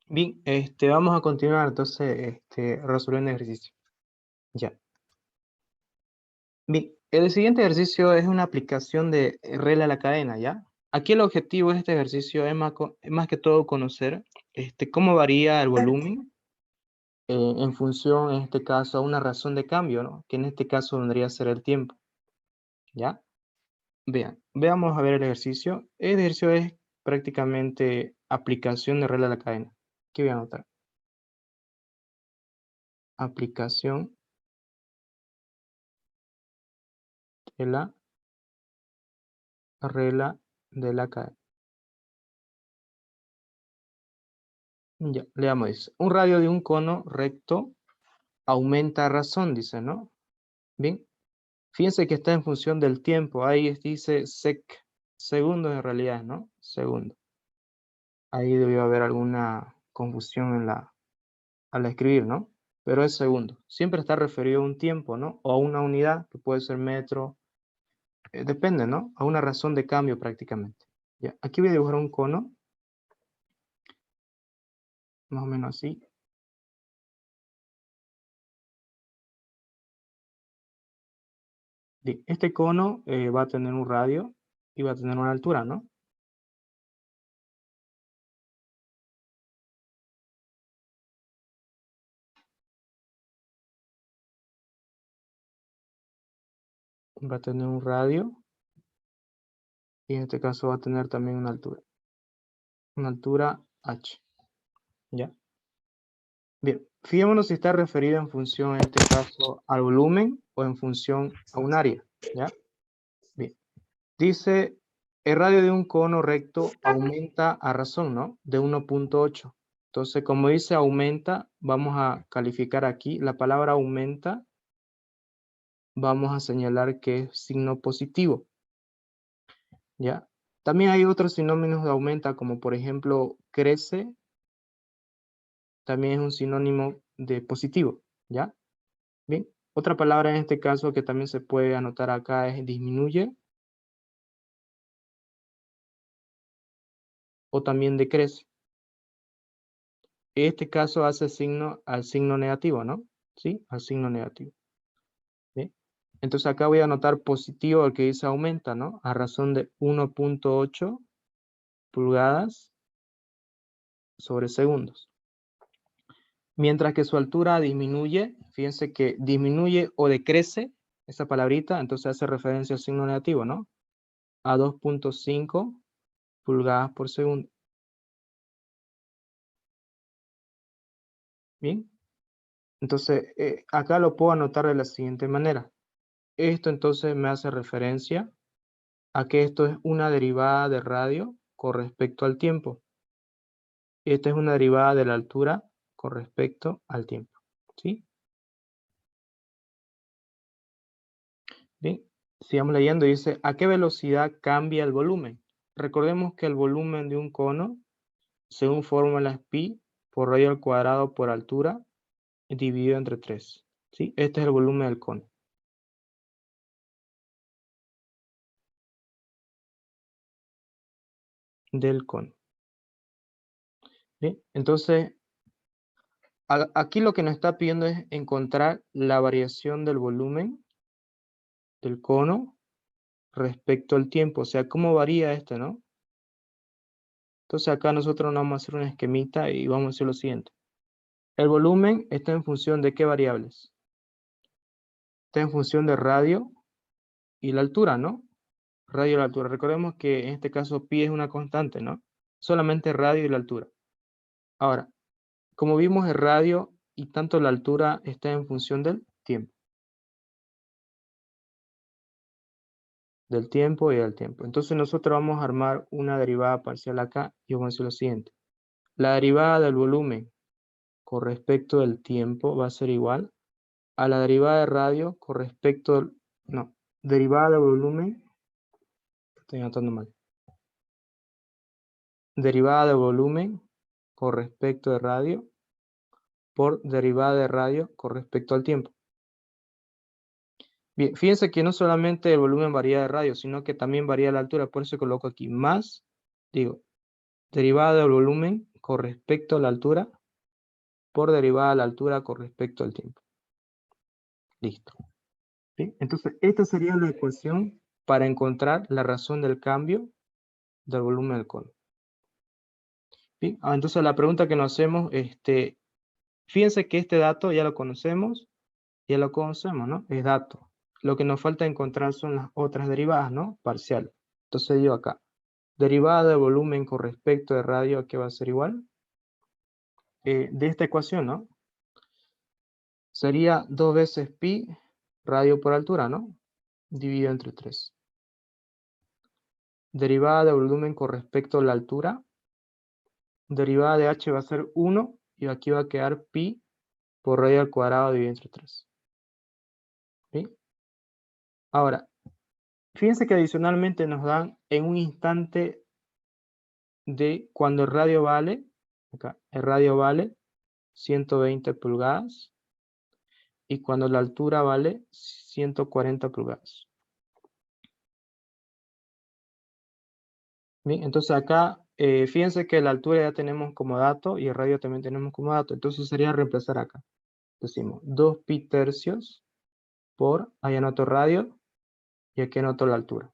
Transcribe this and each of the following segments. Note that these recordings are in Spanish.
Bien, vamos a continuar entonces resolviendo el ejercicio. Ya. Bien, el siguiente ejercicio es una aplicación de regla a la cadena, ¿ya? Aquí el objetivo de este ejercicio es más que todo conocer cómo varía el volumen en función, en este caso, a una razón de cambio, ¿no? Que en este caso vendría a ser el tiempo, ¿ya? Veamos a ver el ejercicio. El ejercicio es prácticamente aplicación de regla a la cadena. ¿Qué voy a anotar? Aplicación de la regla de la cadena. Ya, leamos, dice. Un radio de un cono recto aumenta a razón, dice, ¿no? Bien, fíjense que está en función del tiempo. Ahí dice segundos en realidad, ¿no? Segundo. Ahí debió haber alguna confusión al escribir, ¿no? Pero es segundo. Siempre está referido a un tiempo, ¿no? O a una unidad, que puede ser metro. Depende, ¿no? A una razón de cambio prácticamente. Ya, aquí voy a dibujar un cono, más o menos así. Bien, este cono va a tener un radio y va a tener una altura, ¿no? Va a tener un radio y en este caso va a tener también una altura h, ¿ya? Bien, fijémonos si está referido en función, en este caso, al volumen o en función a un área, ¿ya? Bien, dice, el radio de un cono recto aumenta a razón, ¿no? De 1.8. Entonces, como dice aumenta, vamos a calificar aquí la palabra aumenta, vamos a señalar que es signo positivo, ¿ya? También hay otros sinónimos de aumenta, como por ejemplo crece, también es un sinónimo de positivo, ¿ya? Bien, otra palabra en este caso que también se puede anotar acá es disminuye o también decrece. En este caso hace signo al signo negativo, ¿no? ¿Sí? Al signo negativo. ¿Bien? Entonces acá voy a anotar positivo el que dice aumenta, ¿no? A razón de 1.8 pulgadas sobre segundos. Mientras que su altura disminuye, fíjense que disminuye o decrece esa palabrita, entonces hace referencia al signo negativo, ¿no? A 2.5 pulgadas por segundo. Bien, entonces acá lo puedo anotar de la siguiente manera. Esto entonces me hace referencia a que esto es una derivada de radio con respecto al tiempo. Esta es una derivada de la altura con respecto al tiempo. ¿Sí? Bien, sigamos leyendo. Dice, ¿a qué velocidad cambia el volumen? Recordemos que el volumen de un cono, según fórmula pi por radio al cuadrado por altura, dividido entre 3. ¿Sí? Este es el volumen del cono. Del cono. Bien, entonces, aquí lo que nos está pidiendo es encontrar la variación del volumen del cono respecto al tiempo. O sea, ¿cómo varía este, no? Entonces acá nosotros nos vamos a hacer un esquemita y vamos a hacer lo siguiente. El volumen está en función de qué variables. Está en función de radio y la altura, ¿no? Radio y la altura. Recordemos que en este caso pi es una constante, ¿no? Solamente radio y la altura. Ahora, como vimos el radio y tanto la altura está en función del tiempo. Del tiempo y del tiempo. Entonces nosotros vamos a armar una derivada parcial acá y vamos a hacer lo siguiente. La derivada del volumen con respecto del tiempo va a ser igual a la derivada de radio con respecto, no, derivada de volumen, estoy anotando mal, derivada de volumen con respecto de radio por derivada de radio con respecto al tiempo. Bien, fíjense que no solamente el volumen varía de radio, sino que también varía la altura, por eso coloco aquí más, digo, derivada del volumen con respecto a la altura por derivada de la altura con respecto al tiempo. Listo. ¿Sí? Entonces, esta sería la ecuación para encontrar la razón del cambio del volumen del cono. ¿Sí? Entonces, la pregunta que nos hacemos, fíjense que este dato ya lo conocemos, ¿no? Es dato. Lo que nos falta encontrar son las otras derivadas, ¿no? Parciales. Entonces digo acá, derivada de volumen con respecto de radio, ¿a qué va a ser igual? De esta ecuación, ¿no? Sería 2 veces pi radio por altura, ¿no? Dividido entre 3. Derivada de volumen con respecto a la altura. Derivada de h va a ser 1 y aquí va a quedar pi por radio al cuadrado dividido entre 3. ¿Sí? Ahora, fíjense que adicionalmente nos dan en un instante de cuando el radio vale, acá, el radio vale 120 pulgadas y cuando la altura vale 140 pulgadas. Bien, entonces acá, fíjense que la altura ya tenemos como dato y el radio también tenemos como dato. Entonces sería reemplazar acá. Decimos 2 pi tercios por, ahí anoto radio y aquí anoto la altura.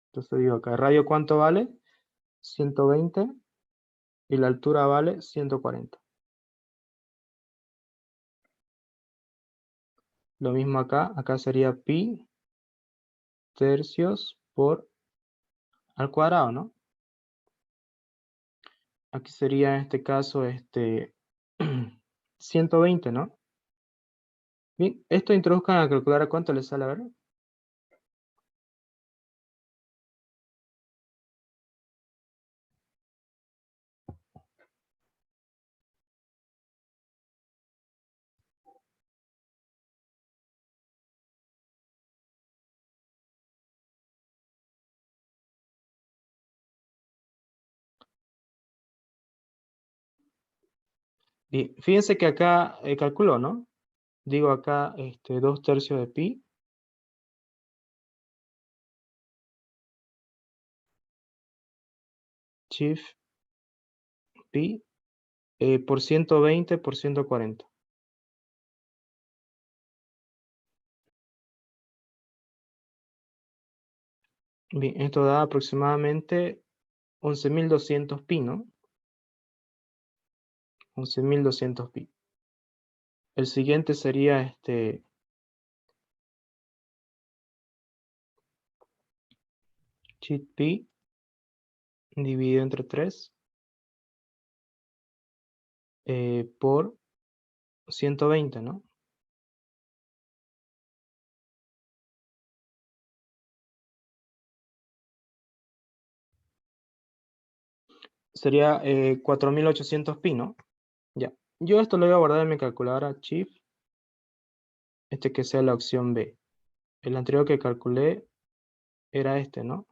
Entonces digo acá, ¿el radio cuánto vale? 120 y la altura vale 140. Lo mismo acá sería pi tercios por al cuadrado, ¿no? Aquí sería en este caso 120, ¿no? Bien, esto introduzcan a calcular a cuánto les sale, a ver. Y fíjense que acá calculo, ¿no? Digo acá 2 tercios de pi. Shift pi por 120 por 140. Bien, esto da aproximadamente 11.200 pi, ¿no? 11.200 pi. El siguiente sería shift pi dividido entre 3 por 120, ¿no? Sería 4.800 pi, ¿no? Ya. Yo esto lo voy a guardar en mi calculadora Shift, que sea la opción B. El anterior que calculé era ¿no?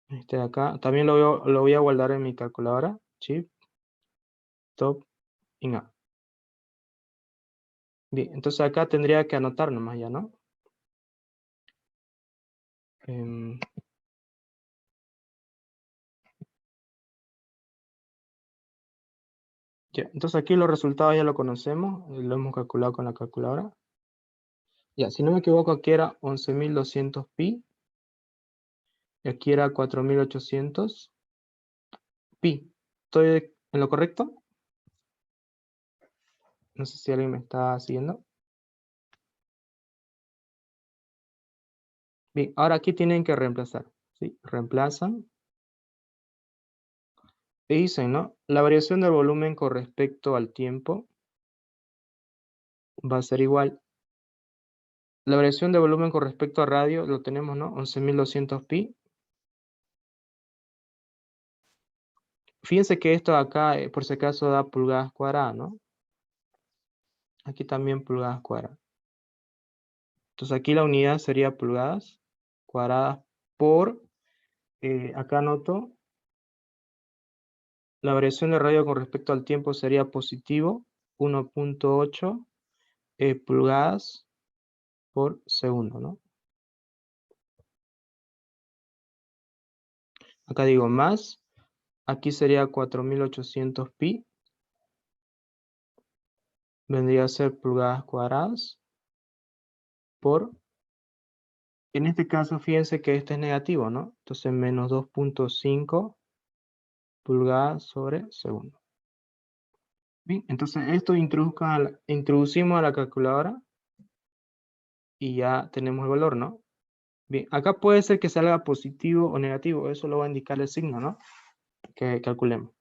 Este de acá. También lo voy a guardar en mi calculadora. Shift, Top, in A. Bien, entonces acá tendría que anotar nomás ya, ¿no? Em, ya. Entonces aquí los resultados ya lo conocemos, lo hemos calculado con la calculadora. Ya, si no me equivoco, aquí era 11.200 pi. Y aquí era 4.800 pi. ¿Estoy en lo correcto? No sé si alguien me está siguiendo. Bien, ahora aquí tienen que reemplazar. ¿Sí? Reemplazan. Y dicen, ¿no? La variación del volumen con respecto al tiempo va a ser igual. La variación de volumen con respecto a radio lo tenemos, ¿no? 11.200 pi. Fíjense que esto acá, por si acaso, da pulgadas cuadradas, ¿no? Aquí también pulgadas cuadradas. Entonces aquí la unidad sería pulgadas cuadradas por, acá anoto, la variación de radio con respecto al tiempo sería positivo 1.8 pulgadas por segundo, ¿no? acá digo más, aquí sería 4800 pi, vendría a ser pulgadas cuadradas por, en este caso fíjense que este es negativo, ¿no? Entonces menos 2.5 pulgadas sobre segundo. Bien, entonces esto introducimos a la calculadora y ya tenemos el valor, ¿no? Bien, acá puede ser que salga positivo o negativo, eso lo va a indicar el signo, ¿no? Que calculemos.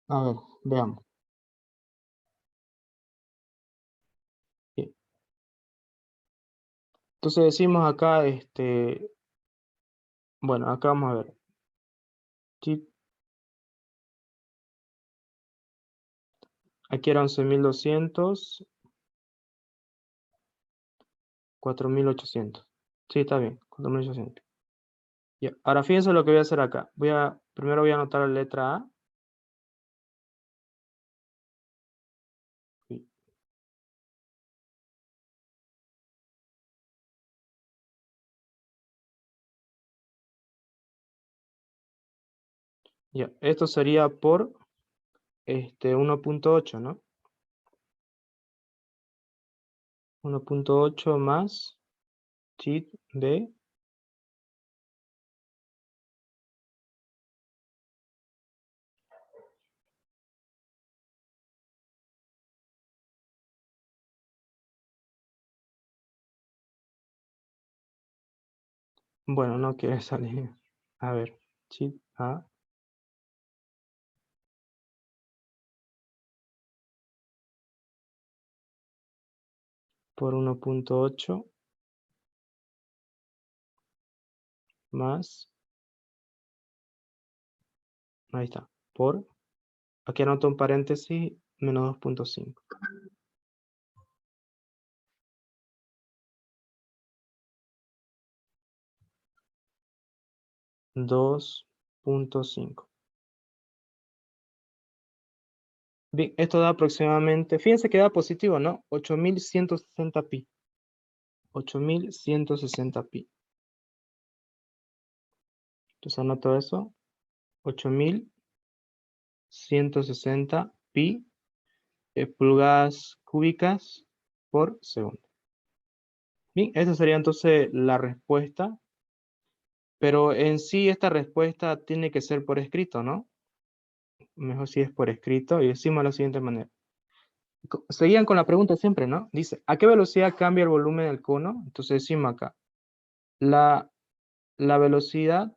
A ver, veamos. Bien. Entonces decimos acá, bueno, acá vamos a ver. Sí, aquí era 11.200, 4.800. Sí, está bien, 4.800. Ya, ahora fíjense lo que voy a hacer acá. Primero voy a anotar la letra A. Sí. Ya, esto sería por 1.8, ¿no? 1.8 más chit de, bueno, no quiere salir. A ver, chit A por 1.8 más, ahí está, por, aquí anoto un paréntesis, menos 2.5. 2.5. Bien, esto da aproximadamente, fíjense que da positivo, ¿no? 8.160 pi. 8.160 pi. Entonces anoto eso. 8.160 pi pulgadas cúbicas por segundo. Bien, esa sería entonces la respuesta. Pero en sí esta respuesta tiene que ser por escrito, ¿no? Mejor si es por escrito. Y decimos de la siguiente manera. Seguían con la pregunta siempre, ¿no? Dice, ¿a qué velocidad cambia el volumen del cono? Entonces decimos acá, la velocidad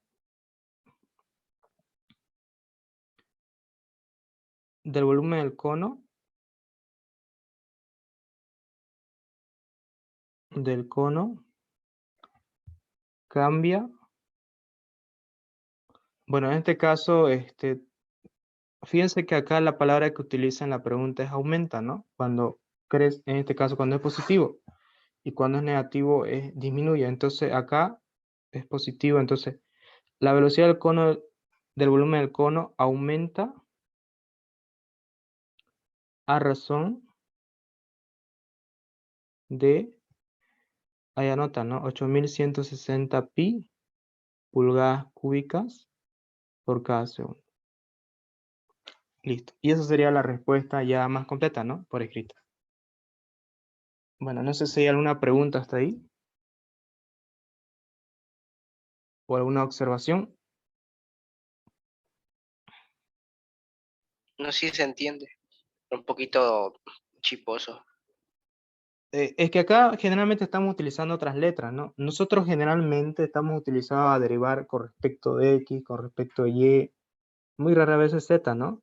del volumen del cono cambia. Bueno, en este caso, fíjense que acá la palabra que utiliza en la pregunta es aumenta, ¿no? Cuando crece, en este caso, cuando es positivo, y cuando es negativo es disminuye. Entonces acá es positivo, entonces la velocidad del cono, del volumen del cono aumenta a razón de, ahí anota, ¿no? 8.160 pi pulgadas cúbicas por cada segundo. Listo. Y esa sería la respuesta ya más completa, ¿no? Por escrito. Bueno, no sé si hay alguna pregunta hasta ahí. ¿O alguna observación? No sé si se entiende, un poquito chiposo. Es que acá generalmente estamos utilizando otras letras, ¿no? Nosotros generalmente estamos utilizando a derivar con respecto de X, con respecto de Y, muy rara vez es Z, ¿no?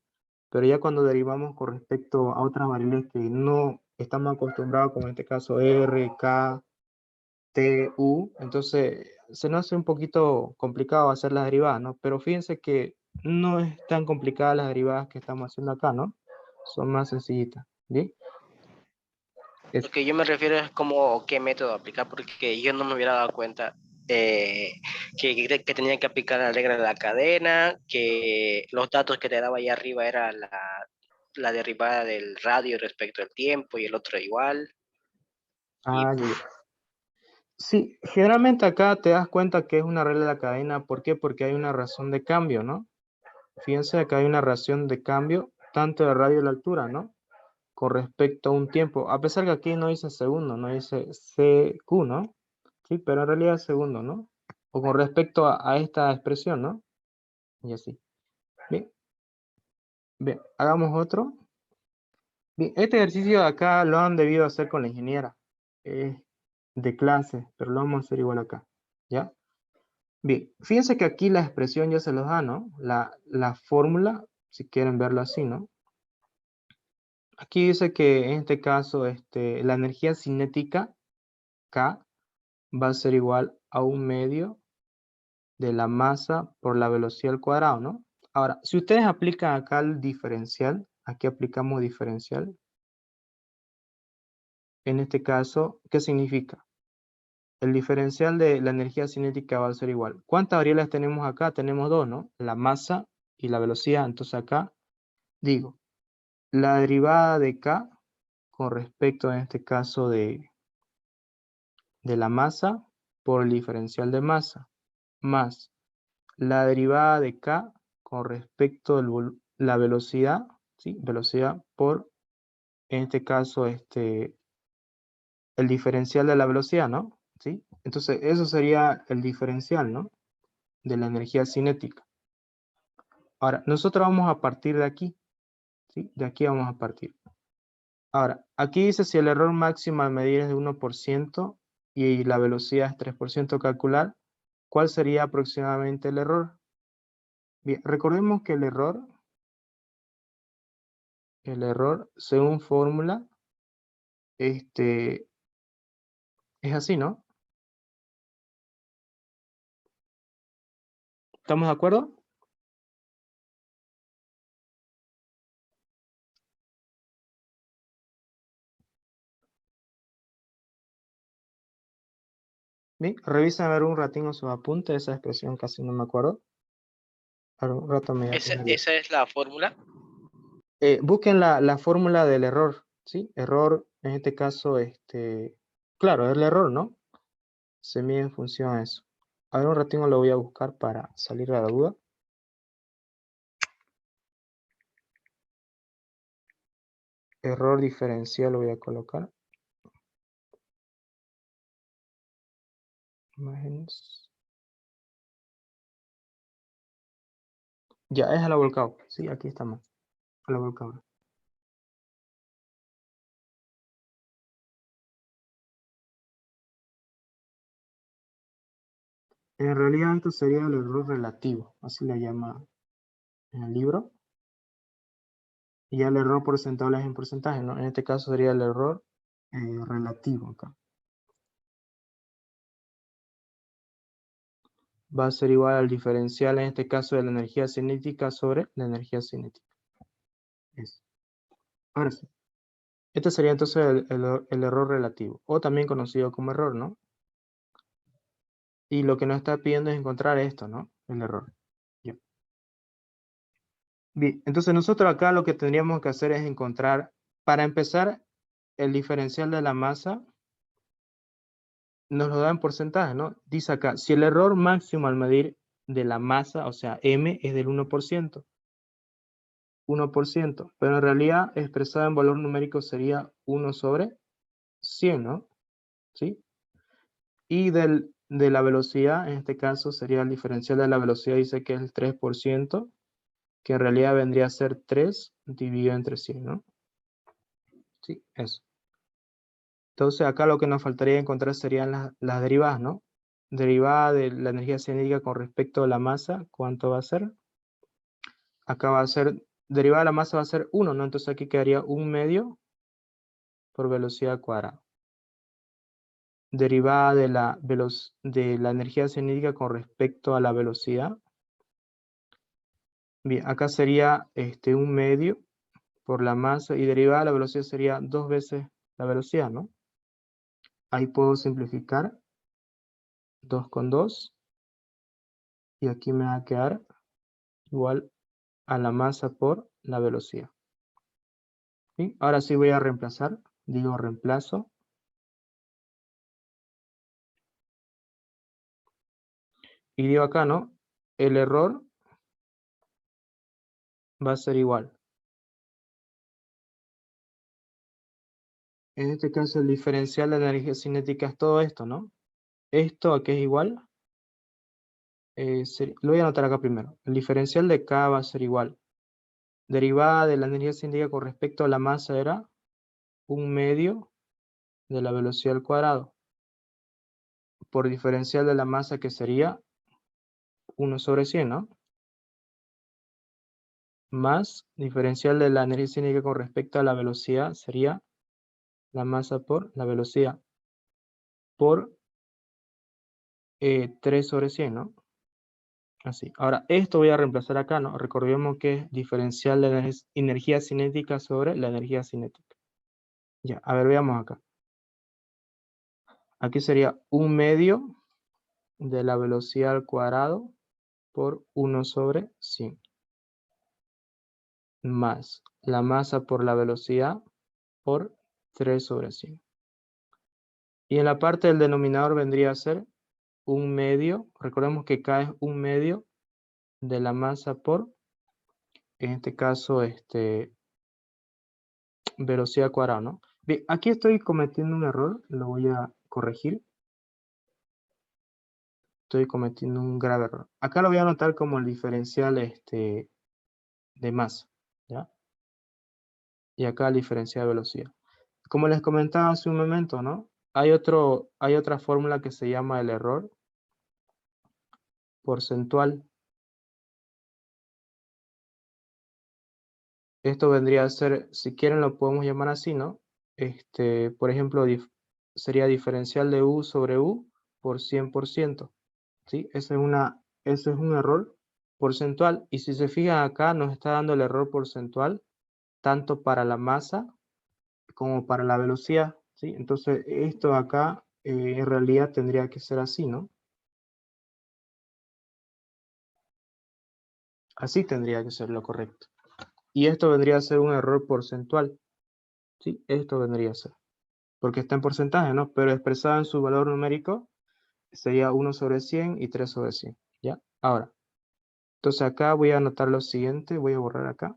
Pero ya cuando derivamos con respecto a otras variables que no estamos acostumbrados, como en este caso R, K, T, U, entonces se nos hace un poquito complicado hacer las derivadas, ¿no? Pero fíjense que no es tan complicada las derivadas que estamos haciendo acá, ¿no? Son más sencillitas, ¿bien? Lo que yo me refiero es como qué método aplicar, porque yo no me hubiera dado cuenta que tenía que aplicar la regla de la cadena, que los datos que te daba ahí arriba era la derivada del radio respecto al tiempo y el otro igual. Y Ah, ya, ya. Sí, generalmente acá te das cuenta que es una regla de la cadena. ¿Por qué? Porque hay una razón de cambio, ¿no? Fíjense que hay una razón de cambio tanto de radio y la altura, ¿no? Con respecto a un tiempo. A pesar que aquí no dice segundo, no dice CQ, ¿no? Sí, pero en realidad es segundo, ¿no? O con respecto a esta expresión, ¿no? Y así. Bien, bien, hagamos otro. Bien, este ejercicio de acá lo han debido hacer con la ingeniera. De clase, pero lo vamos a hacer igual acá. ¿Ya? Bien, fíjense que aquí la expresión ya se los da, ¿no? La fórmula, si quieren verlo así, ¿no? Aquí dice que en este caso la energía cinética K va a ser igual a 1/2 de la masa por la velocidad al cuadrado, ¿no? Ahora, si ustedes aplican acá el diferencial, aquí aplicamos diferencial, en este caso, ¿qué significa? El diferencial de la energía cinética va a ser igual. ¿Cuántas variables tenemos acá? Tenemos dos, ¿no? La masa y la velocidad. Entonces acá digo, la derivada de K con respecto en este caso de la masa por el diferencial de masa, más la derivada de K con respecto a la velocidad, ¿sí? Velocidad por, en este caso, el diferencial de la velocidad, ¿no? ¿Sí? Entonces, eso sería el diferencial, ¿no? De la energía cinética. Ahora, nosotros vamos a partir de aquí, ¿sí? De aquí vamos a partir. Ahora, aquí dice si el error máximo al medir es de 1% y la velocidad es 3%, calcular, ¿cuál sería aproximadamente el error? Bien, recordemos que el error según fórmula, es así, ¿no? ¿Estamos de acuerdo? Bien, revisa a ver un ratito sus apuntes, esa expresión casi no me acuerdo. Ahora un rato me voy a poner. Esa es la fórmula. Busquen la fórmula del error, ¿sí? Error, en este caso, claro, es el error, ¿no? Se mide en función a eso. A ver, un ratito lo voy a buscar para salir de la duda. Error diferencial lo voy a colocar. Imágenes. Ya, es a la volcado. Sí, aquí estamos. A la volcado. En realidad esto sería el error relativo, así le llama en el libro. Y ya el error porcentual es en porcentaje, ¿no? En este caso sería el error relativo acá. Va a ser igual al diferencial, en este caso, de la energía cinética sobre la energía cinética. Eso. Ahora sí. Este sería entonces el error relativo, o también conocido como error, ¿no? Y lo que nos está pidiendo es encontrar esto, ¿no? El error. Ya. Bien, entonces nosotros acá lo que tendríamos que hacer es encontrar, para empezar, el diferencial de la masa nos lo da en porcentaje, ¿no? Dice acá, si el error máximo al medir de la masa, o sea, M, es del 1%, pero en realidad expresado en valor numérico sería 1 sobre 100, ¿no? ¿Sí? Y de la velocidad, en este caso sería el diferencial de la velocidad, dice que es el 3%, que en realidad vendría a ser 3 dividido entre 100, ¿no? Sí, eso. Entonces acá lo que nos faltaría encontrar serían las derivadas, ¿no? Derivada de la energía cinética con respecto a la masa, ¿cuánto va a ser? Acá va a ser, derivada de la masa va a ser 1, ¿no? Entonces aquí quedaría 1/2 por velocidad cuadrada. Derivada de la energía cinética con respecto a la velocidad. Bien, acá sería 1/2 por la masa y derivada de la velocidad sería 2 veces la velocidad, ¿no? Ahí puedo simplificar 2 con 2 y aquí me va a quedar igual a la masa por la velocidad. ¿Sí? Ahora sí voy a reemplazar, digo reemplazo. Y digo acá, ¿no? El error va a ser igual. En este caso, el diferencial de energía cinética es todo esto, ¿no? Esto a qué es igual. Lo voy a anotar acá primero. El diferencial de K va a ser igual. Derivada de la energía cinética con respecto a la masa era 1/2 de la velocidad al cuadrado. Por diferencial de la masa que sería 1/100, ¿no? Más diferencial de la energía cinética con respecto a la velocidad sería la masa por la velocidad. Por 3/100, ¿no? Así. Ahora, esto voy a reemplazar acá, ¿no? Recordemos que es diferencial de la energía cinética sobre la energía cinética. Ya, a ver, veamos acá. Aquí sería 1/2 de la velocidad al cuadrado por 1/100. Más la masa por la velocidad por 3/100. Y en la parte del denominador vendría a ser 1/2. Recordemos que K es 1/2 de la masa por, en este caso, velocidad cuadrada, ¿no? Bien, aquí estoy cometiendo un error, lo voy a corregir. Estoy cometiendo un grave error. Acá lo voy a anotar como el diferencial de masa, ¿ya? Y acá el diferencial de velocidad. Como les comentaba hace un momento, ¿no? Hay otra fórmula que se llama el error porcentual. Esto vendría a ser, si quieren lo podemos llamar así, ¿no? Por ejemplo, sería diferencial de U sobre U por 100%. ¿Sí? Ese es un error porcentual. Y si se fijan acá, nos está dando el error porcentual tanto para la masa como para la velocidad. ¿Sí? Entonces, esto acá en realidad tendría que ser así, ¿no? Así tendría que ser lo correcto. Y esto vendría a ser un error porcentual. ¿Sí? Esto vendría a ser. Porque está en porcentaje, ¿no? Pero expresado en su valor numérico sería 1/100 y 3/100. ¿Ya? Ahora, entonces acá voy a anotar lo siguiente. Voy a borrar acá.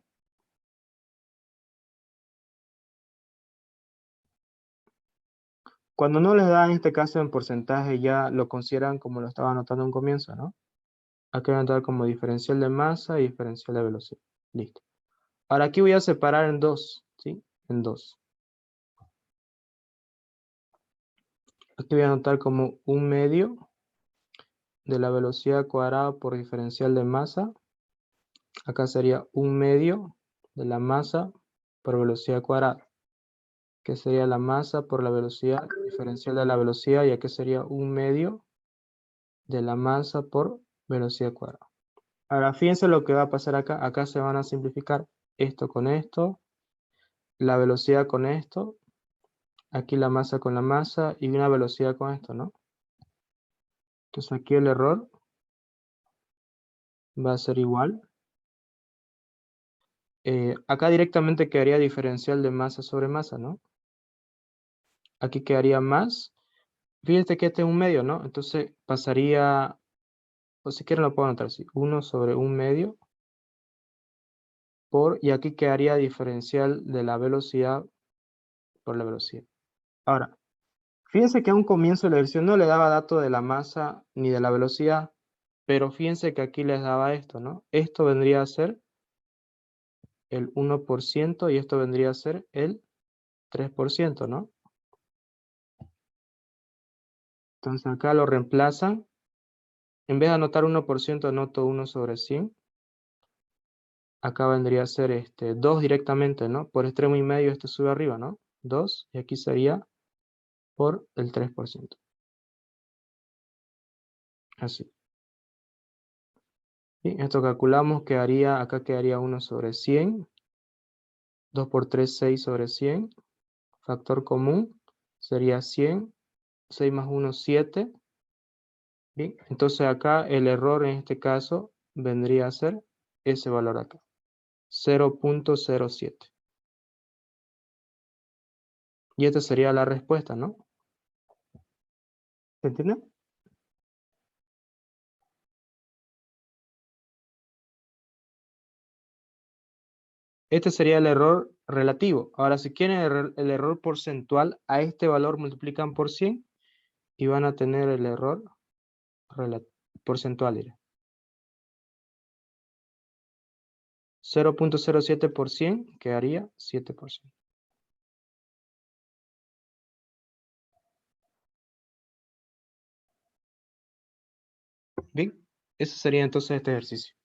Cuando no les da en este caso en porcentaje, ya lo consideran como lo estaba anotando en un comienzo, ¿no? Aquí voy a anotar como diferencial de masa y diferencial de velocidad. Listo. Ahora aquí voy a separar en dos, ¿sí? En dos. Aquí voy a anotar como 1/2 de la velocidad cuadrada por diferencial de masa. Acá sería 1/2 de la masa por velocidad cuadrada, que sería la masa por la velocidad diferencial de la velocidad, y aquí sería 1/2 de la masa por velocidad cuadrada. Ahora fíjense lo que va a pasar acá. Acá se van a simplificar esto con esto, la velocidad con esto, aquí la masa con la masa y una velocidad con esto, ¿no? Entonces aquí el error va a ser igual. Acá directamente quedaría diferencial de masa sobre masa, ¿no? Aquí quedaría más. Fíjense que este es un medio, ¿no? Entonces pasaría, o si quieren lo puedo anotar así, 1/1 por, y aquí quedaría diferencial de la velocidad por la velocidad. Ahora, fíjense que a un comienzo de la lección no le daba datos de la masa ni de la velocidad, pero fíjense que aquí les daba esto, ¿no? Esto vendría a ser el 1% y esto vendría a ser el 3%, ¿no? Entonces acá lo reemplazan. En vez de anotar 1%, anoto 1/100. Acá vendría a ser 2 directamente, ¿no? Por extremo y medio esto sube arriba, ¿no? 2, y aquí sería por el 3%. Así. ¿Sí? Esto calculamos, acá quedaría 1/100. 2 por 3, 6/100. Factor común sería 100. 6 más 1, 7. Bien, entonces acá el error en este caso vendría a ser ese valor acá. 0.07. Y esta sería la respuesta, ¿no? ¿Se entiende? Este sería el error relativo. Ahora, si quieren el error porcentual, a este valor multiplican por 100 y van a tener el error porcentual. Diré. 0.07% quedaría 7%. Bien, ese sería entonces este ejercicio.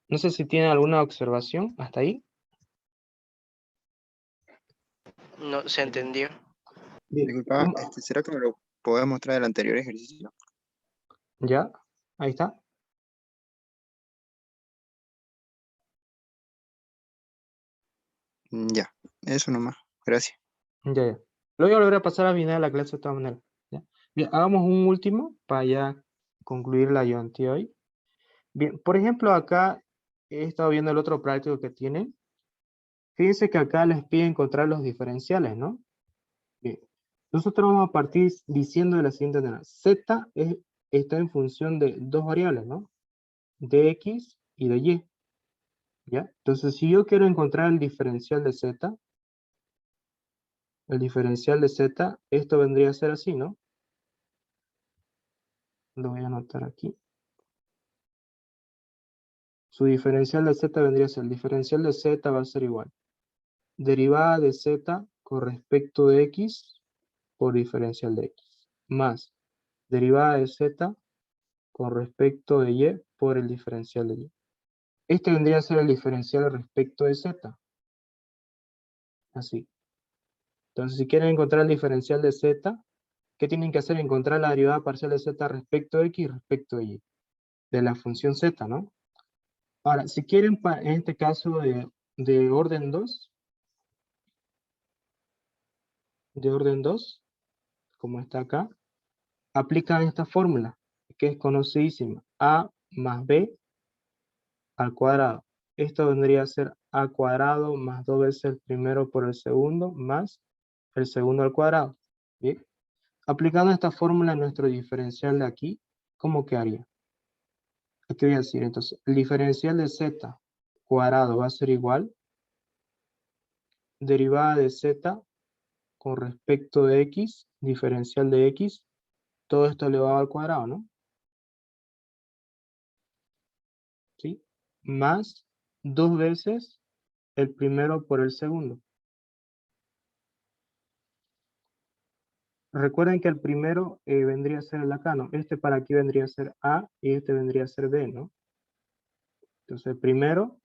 No sé si tienen alguna observación hasta ahí. No se entendió. Bien. Disculpa, ¿será que me lo podés mostrar el anterior ejercicio? Ya, ahí está. Ya, eso nomás. Gracias. Ya, ya. Lo voy a volver a pasar al final de la clase de todas maneras. ¿Ya? Bien, hagamos un último para ya concluir la ayudantía hoy. Bien, por ejemplo, acá he estado viendo el otro práctico que tienen. Fíjense que acá les pide encontrar los diferenciales, ¿no? Bien. Nosotros vamos a partir diciendo de la siguiente manera. Z está en función de dos variables, ¿no? De X y de Y. ¿Ya? Entonces, si yo quiero encontrar el diferencial de Z, esto vendría a ser así, ¿no? Lo voy a anotar aquí. Su diferencial de Z vendría a ser, el diferencial de Z va a ser igual. Derivada de Z con respecto de X por diferencial de X. Más derivada de Z con respecto de Y por el diferencial de Y. Este vendría a ser el diferencial respecto de Z. Así. Entonces, si quieren encontrar el diferencial de Z, ¿qué tienen que hacer? Encontrar la derivada parcial de Z respecto de X y respecto de Y. De la función Z, ¿no? Ahora, si quieren, en este caso de orden 2, como está acá, aplican esta fórmula, que es conocidísima, A más B al cuadrado. Esto vendría a ser A cuadrado más 2 veces el primero por el segundo, más el segundo al cuadrado. Bien. Aplicando esta fórmula a nuestro diferencial de aquí, ¿cómo quedaría? Aquí voy a decir, entonces, el diferencial de Z cuadrado va a ser igual, derivada de Z con respecto de X, diferencial de X, todo esto elevado al cuadrado, ¿no? ¿Sí? Más 2 veces el primero por el segundo. Recuerden que el primero vendría a ser el acá, ¿no? Este para aquí vendría a ser A y este vendría a ser B, ¿no? Entonces el primero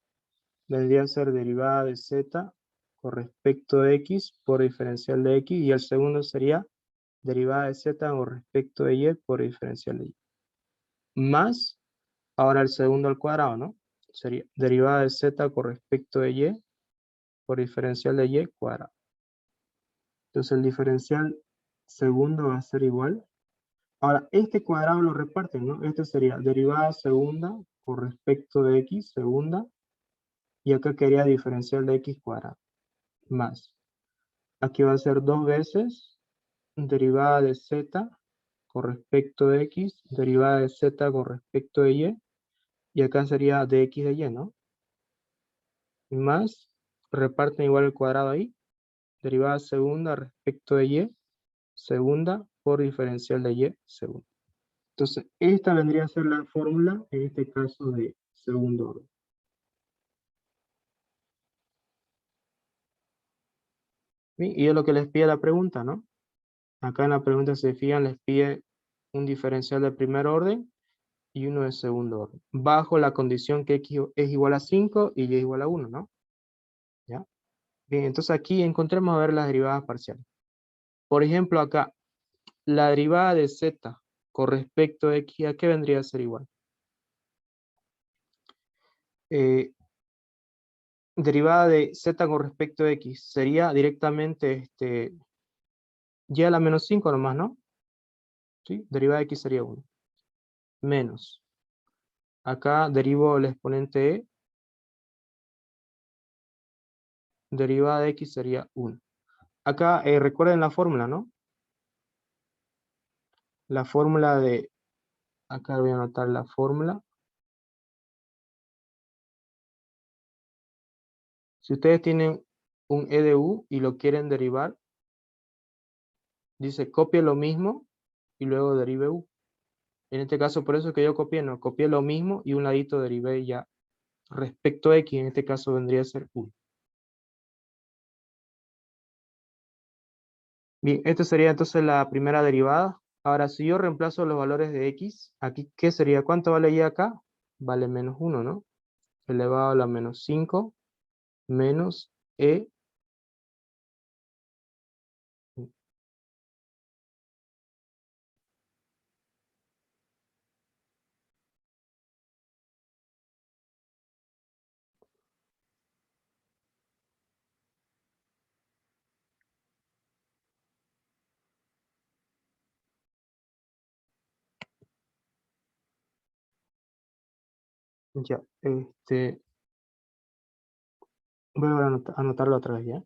vendría a ser derivada de Z con respecto de X por diferencial de X y el segundo sería derivada de Z con respecto de Y por diferencial de Y. Más, ahora el segundo al cuadrado, ¿no? Sería derivada de Z con respecto de Y por diferencial de Y cuadrado. Entonces el diferencial segundo va a ser igual. Ahora, este cuadrado lo reparten, ¿no? Este sería derivada segunda con respecto de X, segunda, y acá quería diferencial de X cuadrado, más. Aquí va a ser 2 veces derivada de Z con respecto de X, derivada de Z con respecto de y acá sería de X de Y, ¿no? Más, reparten igual el cuadrado ahí, derivada segunda respecto de Y, segunda por diferencial de Y, segunda. Entonces, esta vendría a ser la fórmula, en este caso, de segundo orden. Bien, y es lo que les pide la pregunta, ¿no? Acá en la pregunta, se fijan, les pide un diferencial de primer orden y uno de segundo orden, bajo la condición que X es igual a 5 y Y es igual a 1, ¿no? ¿Ya? Bien, entonces aquí encontremos a ver las derivadas parciales. Por ejemplo, acá, la derivada de Z con respecto a X, ¿a qué vendría a ser igual? Derivada de Z con respecto a X sería directamente Y a la menos 5 nomás, ¿no? ¿Sí? Derivada de X sería 1. Menos. Acá derivo el exponente E. Derivada de X sería 1. Acá recuerden la fórmula, ¿no? La fórmula de... Acá voy a anotar la fórmula. Si ustedes tienen un e de u y lo quieren derivar, dice copie lo mismo y luego derive u. En este caso, por eso que yo copié, no, copié lo mismo y un ladito derivé ya respecto a x, en este caso vendría a ser 1. Bien, esta sería entonces la primera derivada. Ahora, si yo reemplazo los valores de x, aquí, ¿qué sería? ¿Cuánto vale y acá? Vale menos 1, ¿no? Elevado a la menos 5 menos e. Ya, voy a anotarlo otra vez, ¿ya?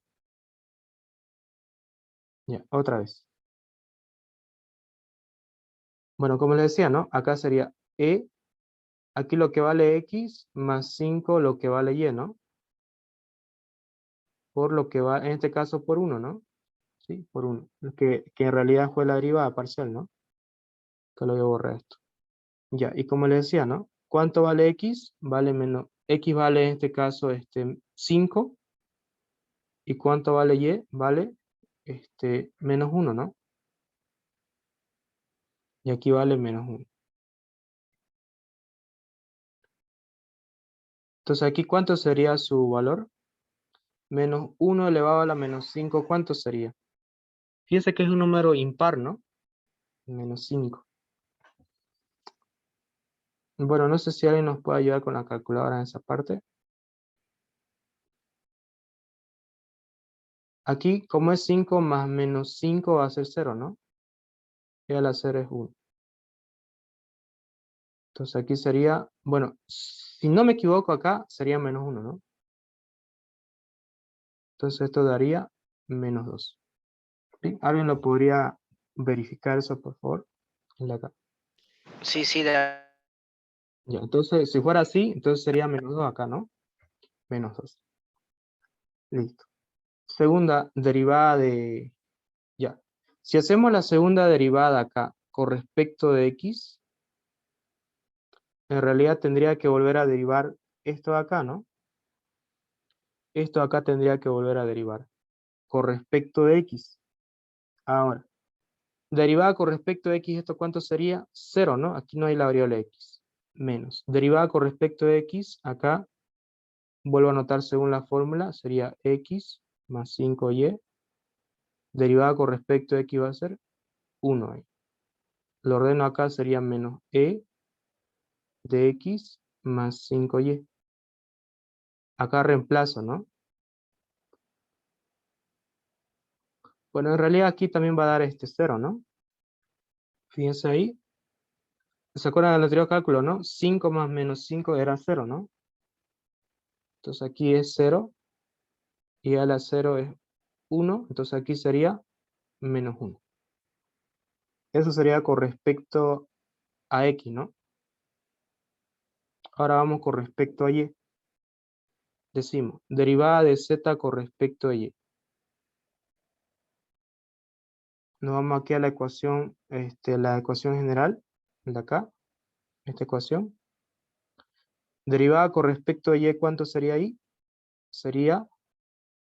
Ya, otra vez. Bueno, como les decía, ¿no? Acá sería e, aquí lo que vale x, más 5 lo que vale y, ¿no? Por lo que va, en este caso por 1, ¿no? Sí, por 1. Que en realidad fue la derivada parcial, ¿no? Que lo voy a borrar esto. Ya, y como les decía, ¿no? ¿Cuánto vale x? Vale menos, x vale en este caso 5. ¿Y cuánto vale y? Vale menos 1, ¿no? Y aquí vale menos 1. Entonces aquí, ¿cuánto sería su valor? Menos 1 elevado a la menos 5, ¿cuánto sería? Fíjense que es un número impar, ¿no? Menos 5. Bueno, no sé si alguien nos puede ayudar con la calculadora en esa parte. Aquí, como es 5 más menos 5 va a ser 0, ¿no? Y al hacer es 1. Entonces aquí sería, bueno, si no me equivoco acá, sería menos 1, ¿no? Entonces esto daría menos 2. ¿Sí? ¿Alguien lo podría verificar eso, por favor? En la acá. Sí, sí, Ya, entonces, si fuera así, entonces sería menos 2 acá, ¿no? Menos 2. Listo. Segunda derivada de... Ya. Si hacemos la segunda derivada acá con respecto de x, en realidad tendría que volver a derivar esto de acá, ¿no? Esto acá tendría que volver a derivar con respecto de x. Ahora, derivada con respecto de x, ¿esto cuánto sería? 0, ¿no? Aquí no hay la variable x. Menos. Derivada con respecto de x, acá, vuelvo a anotar según la fórmula, sería x más 5y. Derivada con respecto de x va a ser 1. Lo ordeno acá, sería menos e de x más 5y. Acá reemplazo, ¿no? Bueno, en realidad aquí también va a dar 0, ¿no? Fíjense ahí. ¿Se acuerdan del anterior cálculo, no? 5 más menos 5 era 0, ¿no? Entonces aquí es 0 y a la 0 es 1. Entonces aquí sería menos 1. Eso sería con respecto a x, ¿no? Ahora vamos con respecto a y. Decimos, derivada de z con respecto a y. Nos vamos aquí a la ecuación general, de acá, esta ecuación. Derivada con respecto a y, ¿cuánto sería ahí? Sería,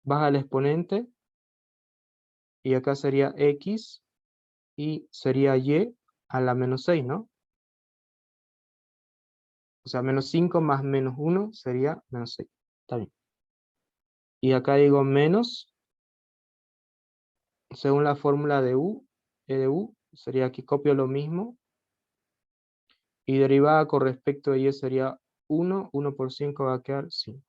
baja el exponente, y acá sería x, y sería y a la menos 6, ¿no? O sea, menos 5 más menos 1 sería menos 6. Está bien. Y acá digo menos, según la fórmula de u, e de u, sería aquí copio lo mismo. Y derivada con respecto a y sería 1, 1 por 5 va a quedar 5.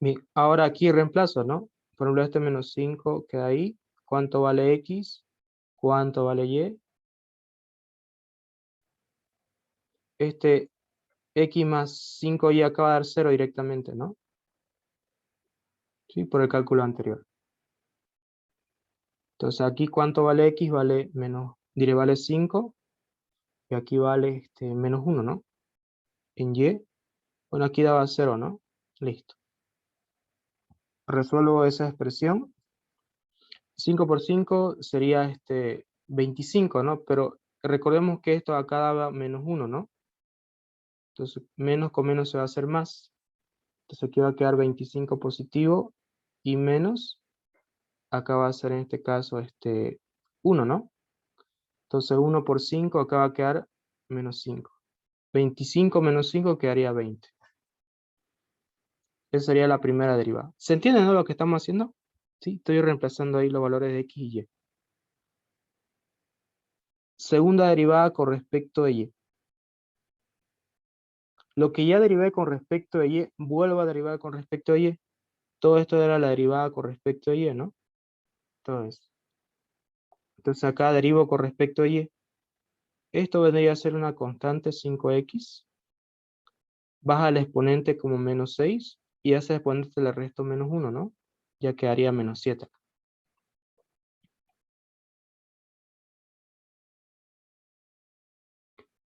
Bien, ahora aquí reemplazo, ¿no? Por ejemplo, este menos 5 queda ahí. ¿Cuánto vale x? ¿Cuánto vale y? Este x más 5y acaba de dar 0 directamente, ¿no? Sí, por el cálculo anterior. Entonces aquí ¿cuánto vale x? Vale menos, diré vale 5, y aquí vale menos 1, ¿no? En y, Bueno, aquí daba 0, ¿no? Listo. Resuelvo esa expresión. 5 por 5 sería 25, ¿no? Pero recordemos que esto acá daba menos 1, ¿no? Entonces, menos con menos se va a hacer más. Entonces aquí va a quedar 25 positivo y menos, acá va a ser en este caso 1, ¿no? Entonces 1 por 5 acá va a quedar menos 5. 25 menos 5 quedaría 20. Esa sería la primera derivada. ¿Se entiende, no, lo que estamos haciendo? Sí, estoy reemplazando ahí los valores de x y y. Segunda derivada con respecto de y. Lo que ya derivé con respecto de y, vuelvo a derivar con respecto de y. Todo esto era la derivada con respecto de y, ¿no? Todo eso. Entonces acá derivo con respecto a y. Esto vendría a ser una constante 5x. Baja el exponente como menos 6. Y a ese exponente le resto menos 1, ¿no? Ya quedaría menos 7.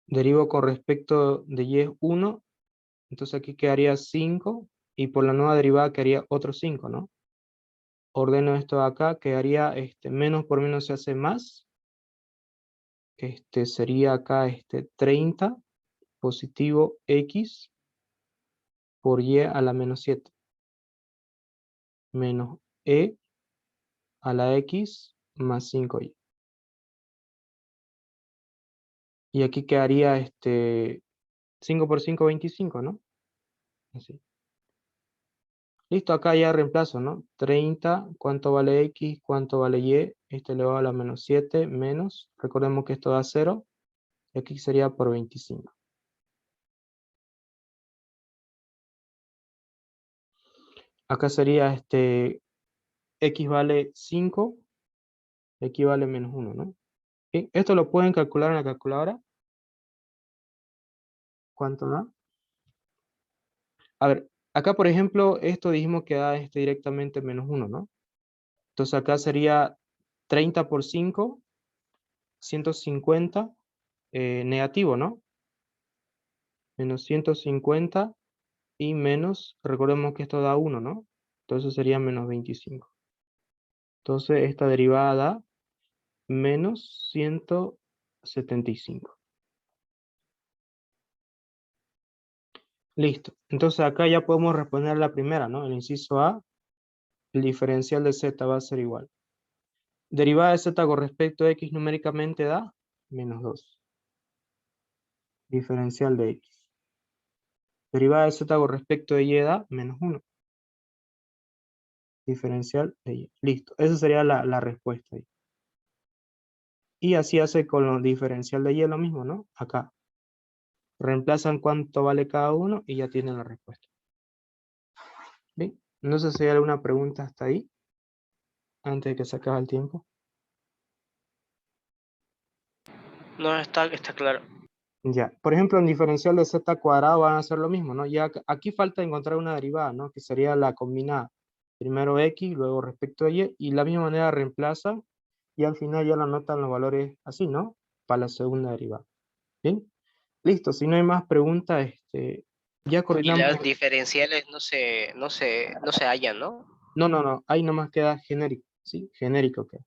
Derivo con respecto de y es 1. Entonces aquí quedaría 5. Y por la nueva derivada quedaría otro 5, ¿no? Ordeno esto de acá. Quedaría menos por menos se hace más. Sería acá 30 positivo x por y a la menos 7. Menos e a la x más 5y. Y aquí quedaría 5 por 5, 25, ¿no? Así. Listo, acá ya reemplazo, ¿no? 30, ¿cuánto vale x? ¿Cuánto vale y? Elevado a la menos 7, menos, recordemos que esto da 0, y aquí sería por 25. Acá sería x vale 5, x vale menos 1, ¿no? ¿Sí? Esto lo pueden calcular en la calculadora. ¿Cuánto da? A ver, acá por ejemplo, esto dijimos que da directamente menos 1, ¿no? Entonces acá sería 30 por 5, 150, negativo, ¿no? Menos 150 y menos, recordemos que esto da 1, ¿no? Entonces sería menos 25. Entonces esta derivada da menos 175. Listo. Entonces acá ya podemos responder la primera, ¿no? El inciso A, el diferencial de z va a ser igual. Derivada de z con respecto a x numéricamente da menos 2. Diferencial de x. Derivada de z con respecto de y da menos 1. Diferencial de y. Listo. Esa sería la respuesta ahí. Y así hace con lo diferencial de y lo mismo, ¿no? Acá. Reemplazan cuánto vale cada uno y ya tienen la respuesta. Bien. No sé si hay alguna pregunta hasta ahí. Antes de que se acabe el tiempo. No, está claro. Ya. Por ejemplo, en diferencial de z cuadrado van a hacer lo mismo, ¿no? Ya aquí falta encontrar una derivada, ¿no? Que sería la combinada. Primero x, luego respecto a y la misma manera reemplazan y al final ya lo anotan los valores así, ¿no? Para la segunda derivada. ¿Bien? Listo, si no hay más preguntas, ya Y coordinamos. las diferenciales no se hallan, ¿no? No, ahí nomás queda genérico, ¿sí? Genérico queda.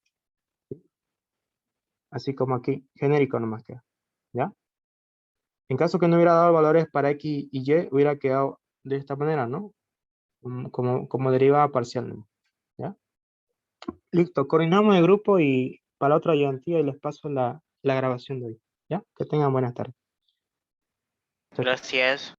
Así como aquí, genérico nomás queda, ¿ya? En caso que no hubiera dado valores para x y y, hubiera quedado de esta manera, ¿no? Como derivada parcial, ¿no? ¿Ya? Listo, coordinamos el grupo y para la otra ayudantía y les paso la grabación de hoy, ¿ya? Que tengan buenas tardes. Chao, chao. Gracias.